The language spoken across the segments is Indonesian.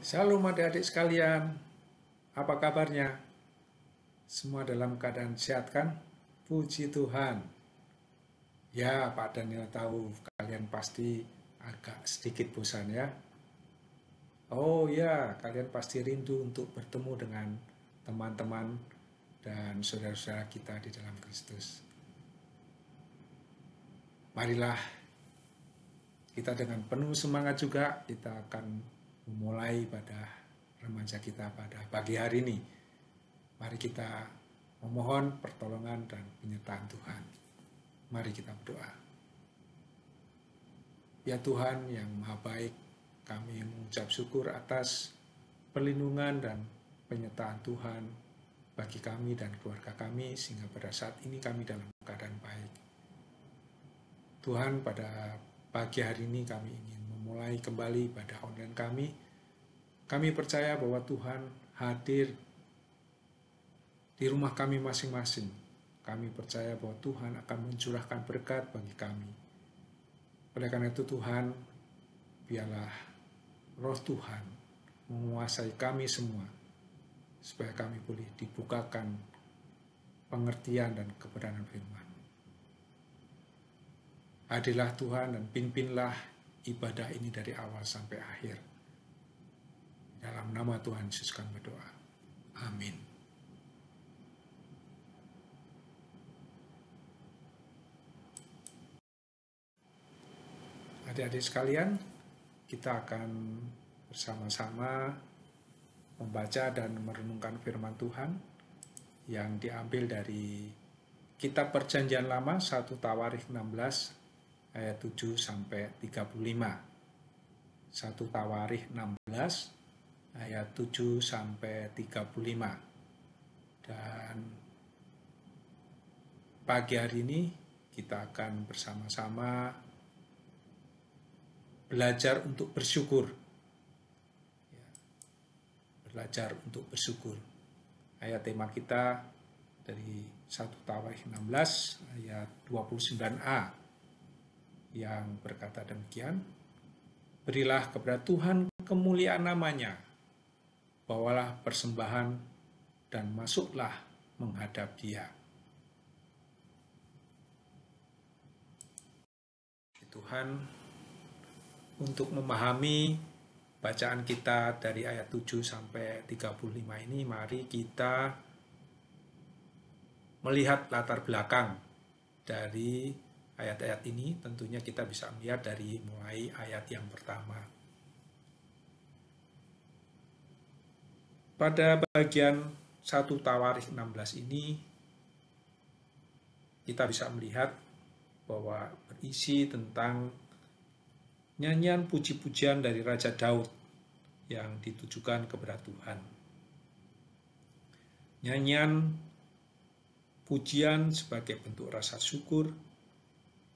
Shalom adik-adik sekalian, apa kabarnya? Semua dalam keadaan sehat kan? Puji Tuhan. Ya, Pak Daniel tahu kalian pasti agak sedikit bosan ya. Oh ya, kalian pasti rindu untuk bertemu dengan teman-teman dan saudara-saudara kita di dalam Kristus. Marilah kita dengan penuh semangat juga kita akan memulai pada remaja kita pada pagi hari ini. Mari kita memohon pertolongan dan penyertaan Tuhan. Mari kita berdoa. Ya Tuhan yang Maha Baik, kami mengucap syukur atas perlindungan dan penyertaan Tuhan bagi kami dan keluarga kami, sehingga pada saat ini kami dalam keadaan baik. Tuhan, pada pagi hari ini kami ingin memulai kembali ibadah online kami. Kami percaya bahwa Tuhan hadir di rumah kami masing-masing. Kami percaya bahwa Tuhan akan mencurahkan berkat bagi kami. Oleh karena itu Tuhan, biarlah roh Tuhan menguasai kami semua, supaya kami boleh dibukakan pengertian dan kebenaran firman. Hadirlah Tuhan dan pimpinlah ibadah ini dari awal sampai akhir. Dalam nama Tuhan Yesus kami berdoa. Amin. Adik-adik sekalian, kita akan bersama-sama membaca dan merenungkan firman Tuhan yang diambil dari Kitab Perjanjian Lama 1 Tawarikh 16 ayat 7 sampai 35. 1 Tawarikh 16 ayat 7 sampai 35. Dan pagi hari ini kita akan bersama-sama belajar untuk bersyukur. Belajar untuk bersyukur. Ayat tema kita dari 1 Tawarikh 16 ayat 29a yang berkata demikian. Berilah kepada Tuhan kemuliaan namanya, bawalah persembahan dan masuklah menghadap Dia. Tuhan, untuk memahami bacaan kita dari ayat 7 sampai 35 ini, mari kita melihat latar belakang dari ayat-ayat ini. Tentunya kita bisa melihat dari mulai ayat yang pertama. Pada bagian 1 Tawarikh 16 ini, kita bisa melihat bahwa berisi tentang nyanyian puji-pujian dari Raja Daud yang ditujukan kepada Tuhan. Nyanyian pujian sebagai bentuk rasa syukur,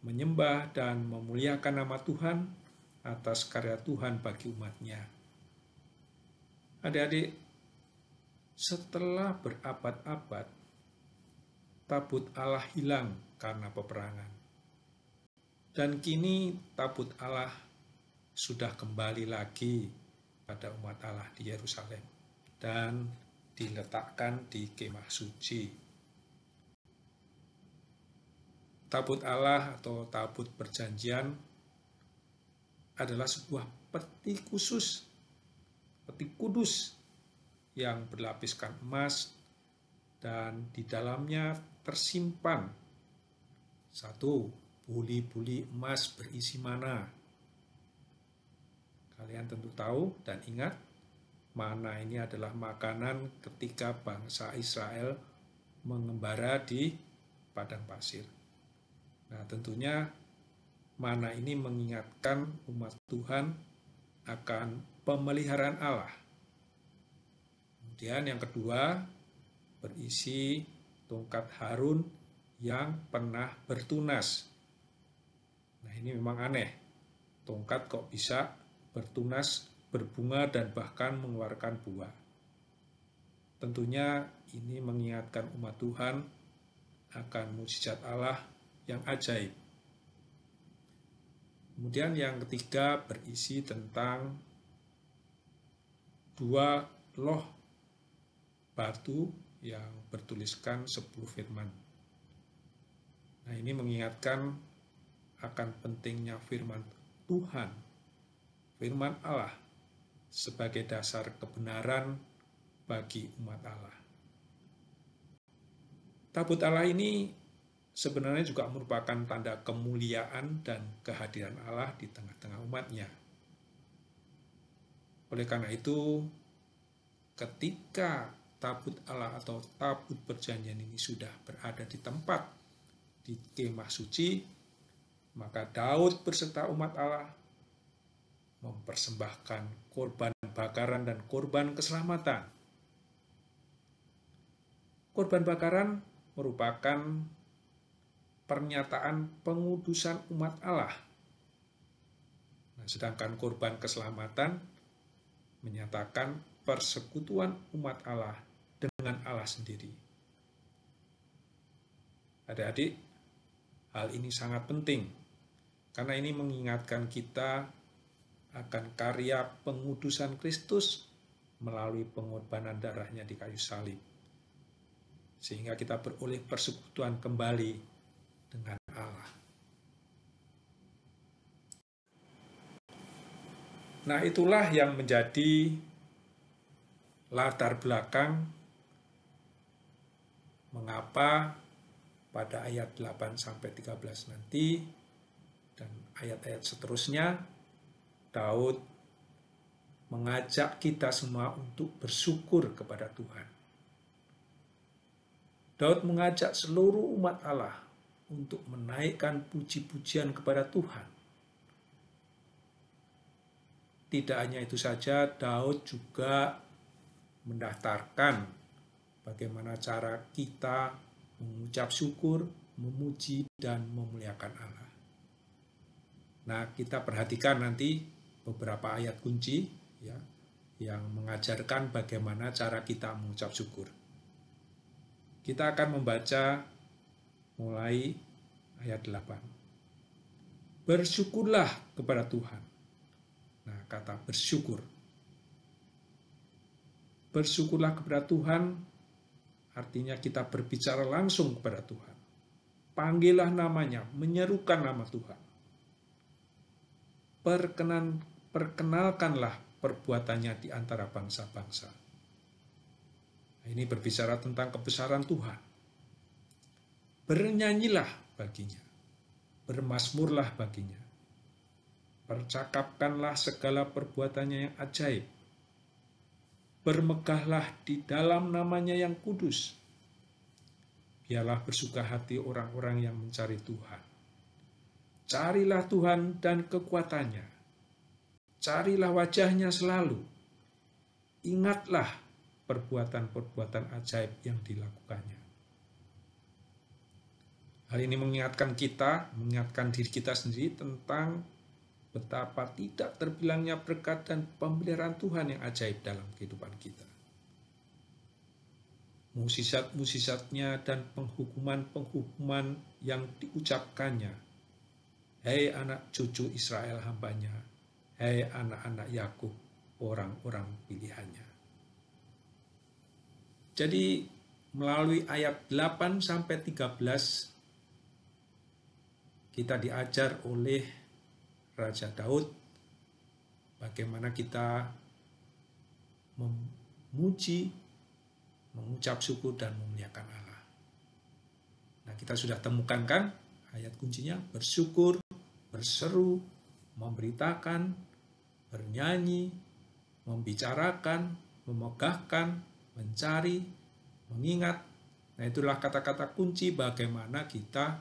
menyembah dan memuliakan nama Tuhan atas karya Tuhan bagi umatnya. Adik-adik, setelah berabad-abad, tabut Allah hilang karena peperangan. Dan kini tabut Allah sudah kembali lagi pada umat Allah di Yerusalem dan diletakkan di kemah suci. Tabut Allah atau tabut perjanjian adalah sebuah peti khusus, peti kudus yang berlapiskan emas dan di dalamnya tersimpan satu buli-buli emas berisi mana. Kalian tentu tahu dan ingat, mana ini adalah makanan ketika bangsa Israel mengembara di padang pasir. Nah, tentunya mana ini mengingatkan umat Tuhan akan pemeliharaan Allah. Kemudian yang kedua, berisi tongkat Harun yang pernah bertunas. Nah, ini memang aneh. Tongkat kok bisa bertunas, berbunga, dan bahkan mengeluarkan buah. Tentunya ini mengingatkan umat Tuhan akan mukjizat Allah yang ajaib. Kemudian yang ketiga berisi tentang 2 loh batu yang bertuliskan 10 firman. Nah, ini mengingatkan akan pentingnya firman Tuhan, firman Allah, sebagai dasar kebenaran bagi umat Allah. Tabut Allah ini sebenarnya juga merupakan tanda kemuliaan dan kehadiran Allah di tengah-tengah umatnya. Oleh karena itu, ketika tabut Allah atau tabut perjanjian ini sudah berada di tempat di kemah suci, maka Daud berserta umat Allah mempersembahkan korban bakaran dan korban keselamatan. Korban bakaran merupakan pernyataan pengudusan umat Allah. Nah, sedangkan korban keselamatan menyatakan persekutuan umat Allah dengan Allah sendiri. Adik-adik, hal ini sangat penting karena ini mengingatkan kita akan karya pengudusan Kristus melalui pengorbanan darahnya di kayu salib. Sehingga kita beroleh persekutuan kembali dengan Allah. Nah, itulah yang menjadi latar belakang mengapa pada ayat 8-13 nanti dan ayat-ayat seterusnya Daud mengajak kita semua untuk bersyukur kepada Tuhan. Daud mengajak seluruh umat Allah untuk menaikkan puji-pujian kepada Tuhan. Tidak hanya itu saja, Daud juga mendaftarkan bagaimana cara kita mengucap syukur, memuji, dan memuliakan Allah. Nah, kita perhatikan nanti beberapa ayat kunci ya, yang mengajarkan bagaimana cara kita mengucap syukur. Kita akan membaca mulai ayat 8. Bersyukurlah kepada Tuhan. Nah, kata bersyukur. Bersyukurlah kepada Tuhan artinya kita berbicara langsung kepada Tuhan. Panggillah namanya, menyerukan nama Tuhan. Perkenalkanlah perbuatannya di antara bangsa-bangsa. Ini berbicara tentang kebesaran Tuhan. Bernyanyilah baginya, bermazmurlah baginya. Percakapkanlah segala perbuatannya yang ajaib. Bermegahlah di dalam namanya yang kudus. Biarlah bersuka hati orang-orang yang mencari Tuhan. Carilah Tuhan dan kekuatannya. Carilah wajahnya selalu. Ingatlah perbuatan-perbuatan ajaib yang dilakukannya. Hal ini mengingatkan kita, mengingatkan diri kita sendiri tentang betapa tidak terbilangnya berkat dan pemeliharaan Tuhan yang ajaib dalam kehidupan kita. Mukjizat-mukjizatnya dan penghukuman-penghukuman yang diucapkannya. Hei anak cucu Israel hambanya, hei anak-anak Yakub, orang-orang pilihannya. Jadi melalui ayat 8-13 kita diajar oleh Raja Daud bagaimana kita memuji, mengucap syukur dan memuliakan Allah. Nah, kita sudah temukan kan ayat kuncinya bersyukur, berseru, memberitakan, bernyanyi, membicarakan, memegahkan, mencari, mengingat. Nah, itulah kata-kata kunci bagaimana kita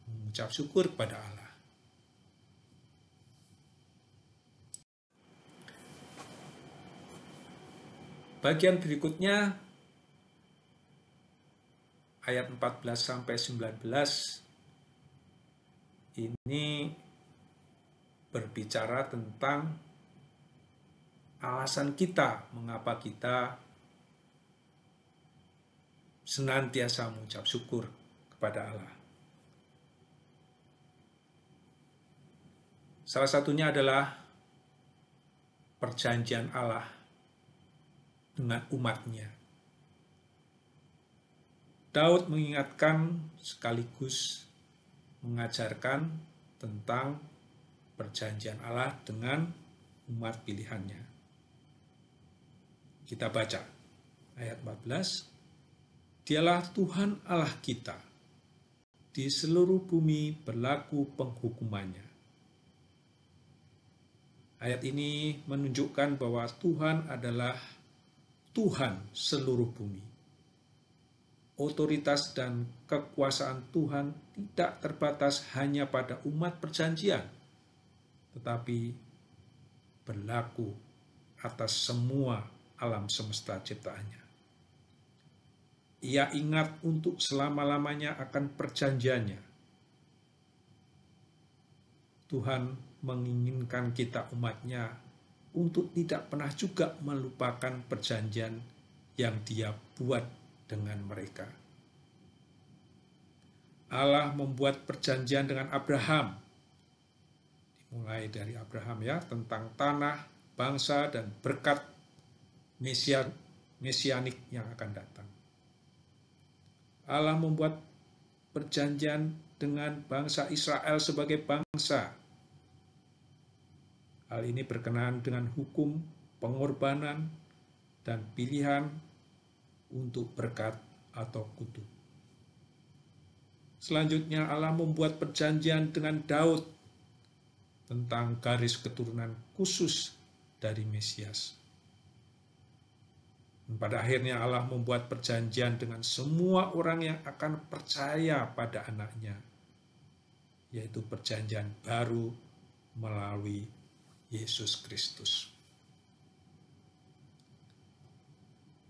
mengucap syukur kepada Allah. Bagian berikutnya ayat 14-19 ini berbicara tentang alasan kita mengapa kita senantiasa mengucap syukur kepada Allah. Salah satunya adalah perjanjian Allah dengan umatnya. Daud mengingatkan sekaligus mengajarkan tentang perjanjian Allah dengan umat pilihannya. Kita baca ayat 14. Dialah Tuhan Allah kita. Di seluruh bumi berlaku penghukumannya. Ayat ini menunjukkan bahwa Tuhan adalah Tuhan seluruh bumi. Otoritas dan kekuasaan Tuhan tidak terbatas hanya pada umat perjanjian, tetapi berlaku atas semua alam semesta ciptaannya. Ia ingat untuk selama-lamanya akan perjanjiannya. Tuhan menginginkan kita umatnya untuk tidak pernah juga melupakan perjanjian yang Dia buat dengan mereka. Allah membuat perjanjian dengan Abraham. Dimulai dari Abraham ya, tentang tanah, bangsa, dan berkat mesianik yang akan datang. Allah membuat perjanjian dengan bangsa Israel sebagai bangsa. Hal ini berkenaan dengan hukum, pengorbanan, dan pilihan untuk berkat atau kutuk. Selanjutnya Allah membuat perjanjian dengan Daud tentang garis keturunan khusus dari Mesias. Dan pada akhirnya Allah membuat perjanjian dengan semua orang yang akan percaya pada anaknya, yaitu perjanjian baru melalui Yesus Kristus.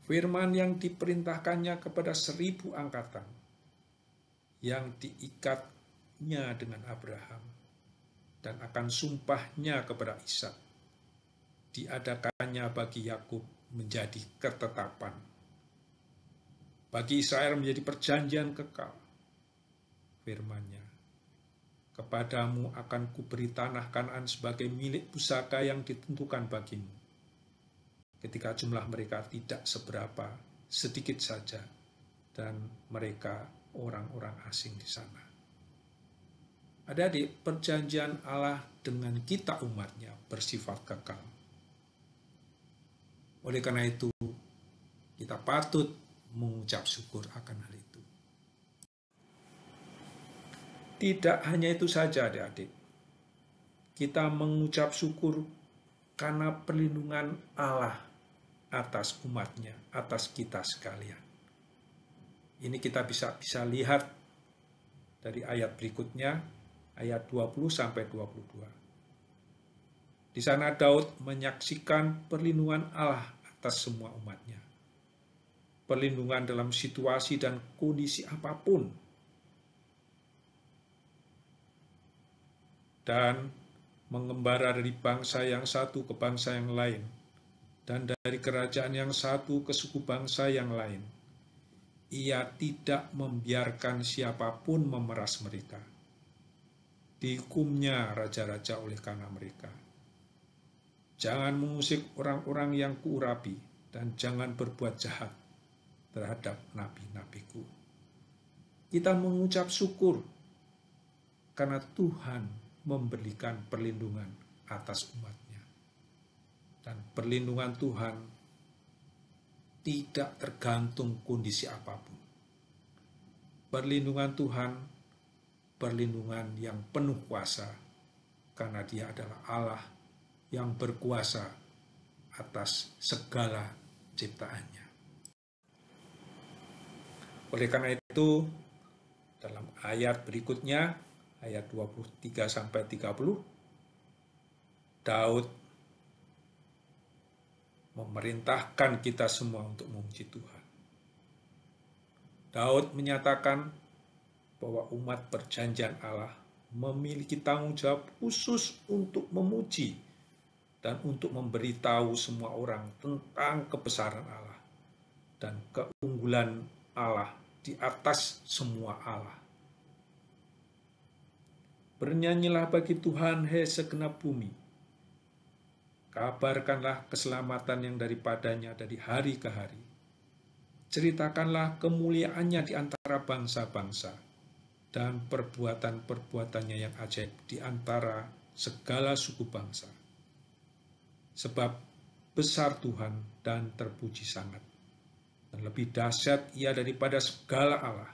Firman yang diperintahkannya kepada 1000 angkatan, yang diikatnya dengan Abraham, dan akan sumpahnya kepada Ishak, diadakannya bagi Yakub menjadi ketetapan. Bagi Israel menjadi perjanjian kekal. Firman-Nya, kepadamu akan kuberi tanah Kanaan sebagai milik pusaka yang ditentukan bagimu. Ketika jumlah mereka tidak seberapa, sedikit saja, dan mereka orang-orang asing di sana. Adik-adik, perjanjian Allah dengan kita umatnya bersifat kekal. Oleh karena itu, kita patut mengucap syukur akan hal itu. Tidak hanya itu saja, adik-adik. Kita mengucap syukur karena perlindungan Allah atas umatnya, atas kita sekalian. Ini kita bisa lihat dari ayat berikutnya, ayat 20-22. Di sana Daud menyaksikan perlindungan Allah atas semua umatnya. Perlindungan dalam situasi dan kondisi apapun. Dan mengembara dari bangsa yang satu ke bangsa yang lain, dan dari kerajaan yang satu ke suku bangsa yang lain. Ia tidak membiarkan siapapun memeras mereka. Dihukumnya raja-raja oleh karena mereka. Jangan mengusik orang-orang yang kuurapi, dan jangan berbuat jahat terhadap nabi-nabiku. Kita mengucap syukur karena Tuhan memberikan perlindungan atas umatnya. Dan perlindungan Tuhan tidak tergantung kondisi apapun. Perlindungan Tuhan, perlindungan yang penuh kuasa, karena Dia adalah Allah yang berkuasa atas segala ciptaannya. Oleh karena itu, dalam ayat berikutnya, ayat 23-30, Daud memerintahkan kita semua untuk memuji Tuhan. Daud menyatakan bahwa umat perjanjian Allah memiliki tanggung jawab khusus untuk memuji dan untuk memberitahu semua orang tentang kebesaran Allah dan keunggulan Allah di atas semua Allah. Bernyanyilah bagi Tuhan, hai segenap bumi. Kabarkanlah keselamatan yang daripadanya dari hari ke hari. Ceritakanlah kemuliaannya di antara bangsa-bangsa dan perbuatan-perbuatannya yang ajaib di antara segala suku bangsa. Sebab besar Tuhan dan terpuji sangat, dan lebih dahsyat Ia daripada segala Allah.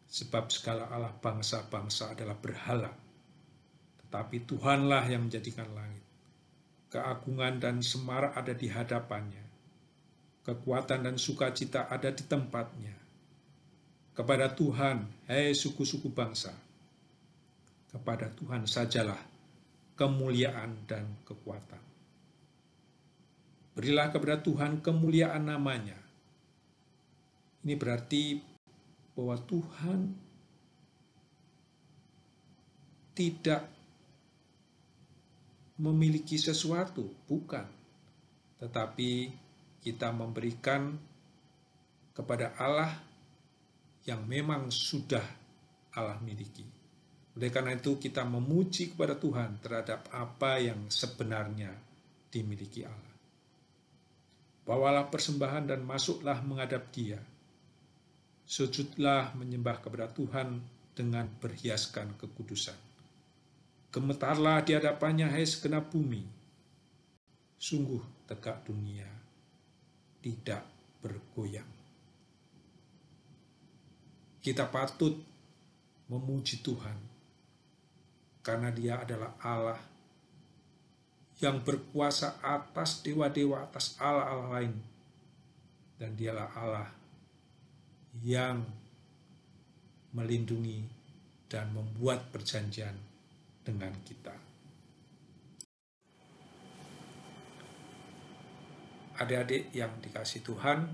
Sebab segala Allah bangsa-bangsa adalah berhala, tetapi Tuhanlah yang menjadikan langit. Keagungan dan semarak ada di hadapannya. Kekuatan dan sukacita ada di tempatnya. Kepada Tuhan, hai suku-suku bangsa, kepada Tuhan sajalah kemuliaan dan kekuatan. Berilah kepada Tuhan kemuliaan namanya. Ini berarti bahwa Tuhan tidak memiliki sesuatu, bukan. Tetapi kita memberikan kepada Allah yang memang sudah Allah miliki. Oleh karena itu kita memuji kepada Tuhan terhadap apa yang sebenarnya dimiliki Allah. Bawalah persembahan dan masuklah menghadap Dia. Sujudlah menyembah kepada Tuhan dengan berhiaskan kekudusan. Gemetarlah di hadapannya, hai segenap bumi. Sungguh tegak dunia, tidak bergoyang. Kita patut memuji Tuhan, karena Dia adalah Allah yang berkuasa atas dewa-dewa, atas Allah-Allah lain. Dan Dialah Allah yang melindungi dan membuat perjanjian dengan kita. Adik-adik yang dikasihi Tuhan,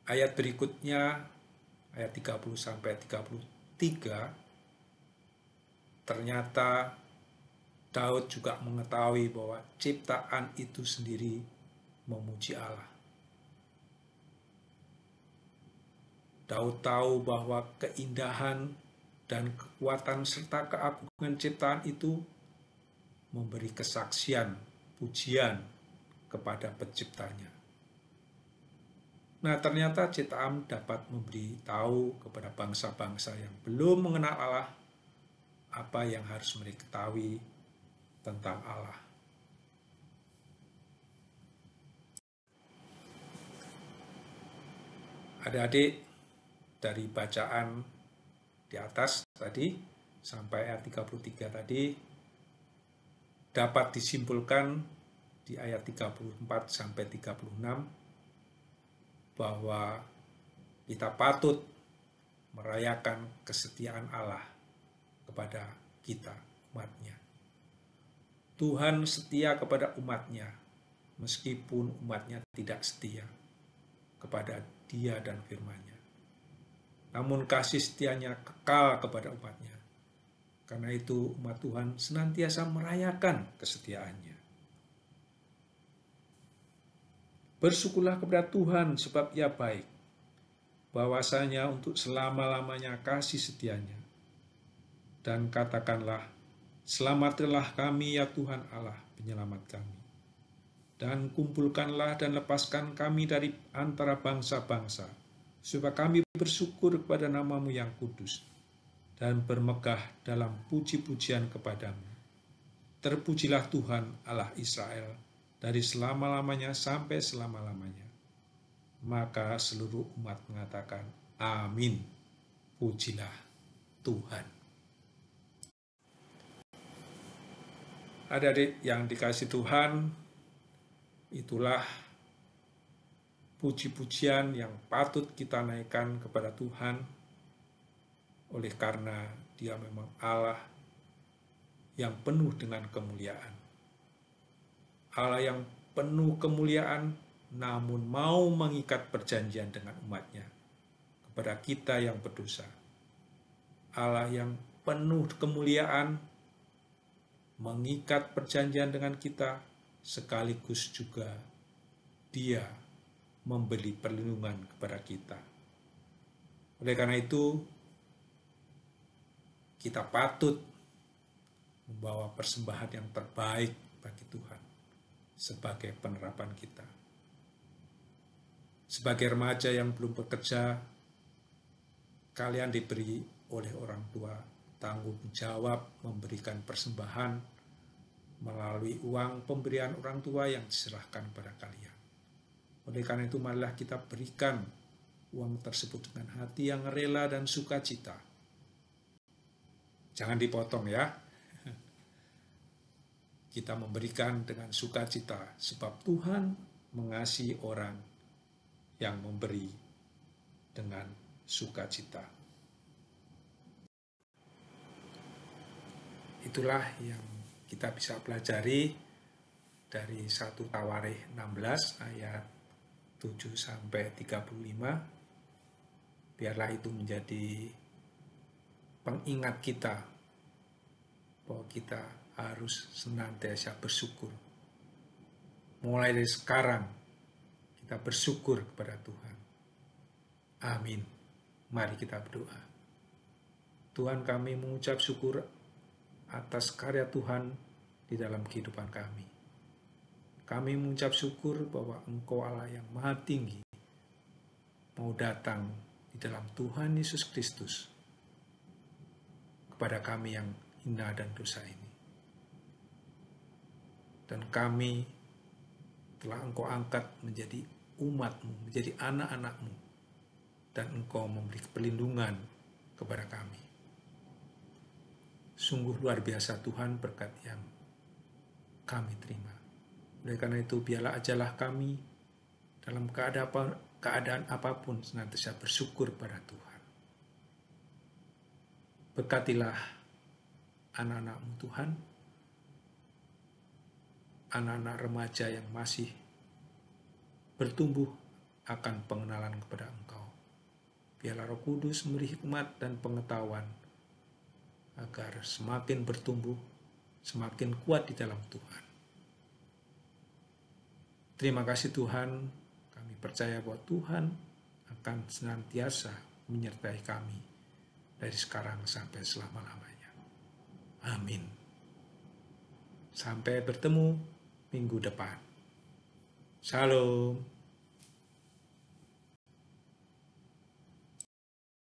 ayat berikutnya, ayat 30-33, ternyata Daud juga mengetahui bahwa ciptaan itu sendiri memuji Allah. Daud tahu bahwa keindahan dan kekuatan serta keagungan ciptaan itu memberi kesaksian, pujian kepada penciptanya. Nah, ternyata ciptaan dapat memberi tahu kepada bangsa-bangsa yang belum mengenal Allah apa yang harus mereka ketahui tentang Allah. Adik-adik, dari bacaan di atas tadi sampai ayat 33 tadi dapat disimpulkan di ayat 34 sampai 36 bahwa kita patut merayakan kesetiaan Allah kepada kita, umatnya. Tuhan setia kepada umatnya, meskipun umatnya tidak setia kepada Dia dan firman-Nya. Namun kasih setianya kekal kepada umatnya. Karena itu umat Tuhan senantiasa merayakan kesetiaannya. Bersyukurlah kepada Tuhan sebab Ia baik, bahwasanya untuk selama-lamanya kasih setianya. Dan katakanlah, selamatkanlah kami ya Tuhan Allah, penyelamat kami. Dan kumpulkanlah dan lepaskan kami dari antara bangsa-bangsa, supaya kami bersyukur kepada nama-Mu yang kudus, dan bermegah dalam puji-pujian kepadamu. Terpujilah Tuhan Allah Israel, dari selama-lamanya sampai selama-lamanya. Maka seluruh umat mengatakan, amin, pujilah Tuhan. Adik-adik yang dikasihi Tuhan, itulah puji-pujian yang patut kita naikkan kepada Tuhan, oleh karena Dia memang Allah yang penuh dengan kemuliaan. Allah yang penuh kemuliaan, namun mau mengikat perjanjian dengan umatnya, kepada kita yang berdosa. Allah yang penuh kemuliaan, mengikat perjanjian dengan kita, sekaligus juga Dia memberi perlindungan kepada kita. Oleh karena itu, kita patut membawa persembahan yang terbaik bagi Tuhan sebagai penerapan kita. Sebagai remaja yang belum bekerja, kalian diberi oleh orang tua tanggung jawab memberikan persembahan melalui uang pemberian orang tua yang diserahkan pada kalian. Oleh karena itu, marilah kita berikan uang tersebut dengan hati yang rela dan sukacita. Jangan dipotong ya. Kita memberikan dengan sukacita, sebab Tuhan mengasihi orang yang memberi dengan sukacita. Itulah yang kita bisa pelajari dari 1 Tawarikh 16 ayat 7-35. Biarlah itu menjadi pengingat kita bahwa kita harus senantiasa bersyukur. Mulai dari sekarang kita bersyukur kepada Tuhan. Amin. Mari kita berdoa. Tuhan, kami mengucap syukur atas karya Tuhan di dalam kehidupan kami. Kami mengucap syukur bahwa Engkau Allah yang Maha Tinggi mau datang di dalam Tuhan Yesus Kristus kepada kami yang hina dan dosa ini. Dan kami telah Engkau angkat menjadi umat-Mu, menjadi anak-anak-Mu, dan Engkau memberi perlindungan kepada kami. Sungguh luar biasa Tuhan berkat yang kami terima. Oleh karena itu, biarlah ajalah kami dalam keadaan apapun senantiasa bersyukur pada Tuhan. Berkatilah anak-anak-Mu Tuhan, anak-anak remaja yang masih bertumbuh akan pengenalan kepada Engkau. Biarlah Roh Kudus memberi hikmat dan pengetahuan agar semakin bertumbuh, semakin kuat di dalam Tuhan. Terima kasih Tuhan, kami percaya bahwa Tuhan akan senantiasa menyertai kami dari sekarang sampai selama-lamanya. Amin. Sampai bertemu minggu depan. Shalom.